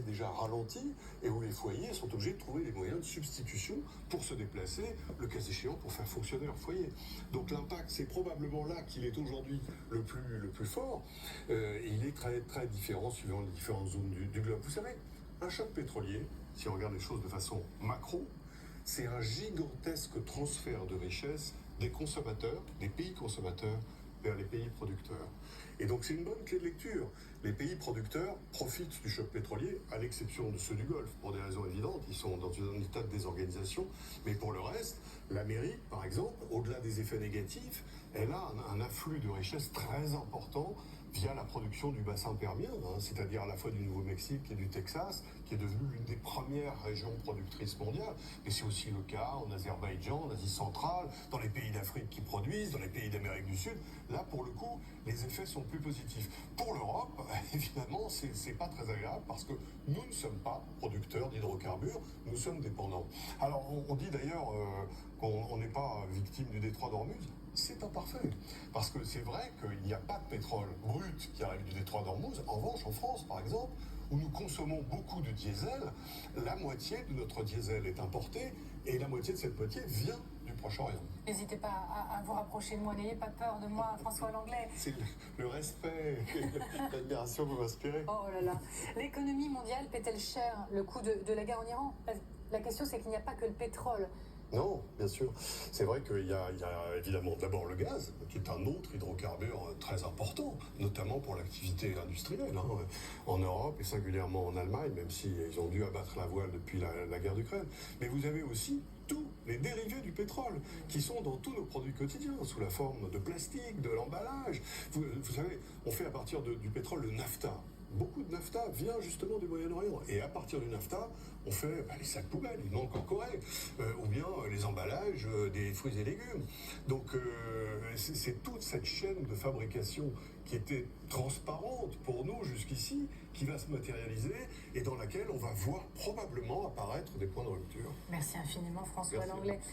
déjà ralenti et où les foyers sont obligés de trouver des moyens de substitution pour se déplacer, le cas échéant, pour faire fonctionner leur foyer. Donc l'impact, c'est probablement là qu'il est aujourd'hui le plus fort. Et il est très, très différent suivant les différentes zones du globe. Vous savez, un choc pétrolier, si on regarde les choses de façon macro, c'est un gigantesque transfert de richesse des consommateurs, des pays consommateurs, vers les pays producteurs. Et donc c'est une bonne clé de lecture. Les pays producteurs profitent du choc pétrolier, à l'exception de ceux du Golfe, pour des raisons évidentes. Ils sont dans un état de désorganisation. Mais pour le reste, l'Amérique, par exemple, au-delà des effets négatifs, elle a un afflux de richesses très important via la production du bassin permien, c'est-à-dire à la fois du Nouveau-Mexique et du Texas, qui est devenue l'une des premières régions productrices mondiales. Mais c'est aussi le cas en Azerbaïdjan, en Asie centrale, dans les pays d'Afrique qui produisent, dans les pays d'Amérique du Sud. Là, pour le coup, les effets sont plus positifs. Pour l'Europe, évidemment, c'est pas très agréable parce que nous ne sommes pas producteurs d'hydrocarbures, nous sommes dépendants. Alors, on dit d'ailleurs qu'on n'est pas victime du détroit d'Ormuz. C'est imparfait, parce que c'est vrai qu'il n'y a pas de pétrole brut qui arrive du détroit d'Ormuz. En revanche, en France, par exemple, où nous consommons beaucoup de diesel, la moitié de notre diesel est importé, et la moitié de cette moitié vient du Proche-Orient. N'hésitez pas à vous rapprocher de moi, n'ayez pas peur de moi, François Langlais. C'est le respect et l'admiration que vous m'inspirez. Oh là là. L'économie mondiale paie-t-elle cher le coût de la guerre en Iran? La question, c'est qu'il n'y a pas que le pétrole. Non, bien sûr. C'est vrai qu'il y a évidemment d'abord le gaz, qui est un autre hydrocarbure très important, notamment pour l'activité industrielle, en Europe et singulièrement en Allemagne, même s'ils ont dû abattre la voile depuis la guerre d'Ukraine. Mais vous avez aussi tous les dérivés du pétrole, qui sont dans tous nos produits quotidiens, sous la forme de plastique, de l'emballage. Vous savez, on fait à partir du pétrole le NAFTA. Beaucoup de NAFTA vient justement du Moyen-Orient. Et à partir du NAFTA, on fait les sacs poubelles, il manque en Corée, ou bien les emballages des fruits et légumes. Donc c'est toute cette chaîne de fabrication qui était transparente pour nous jusqu'ici, qui va se matérialiser et dans laquelle on va voir probablement apparaître des points de rupture. Merci infiniment, François Merci. Langlais.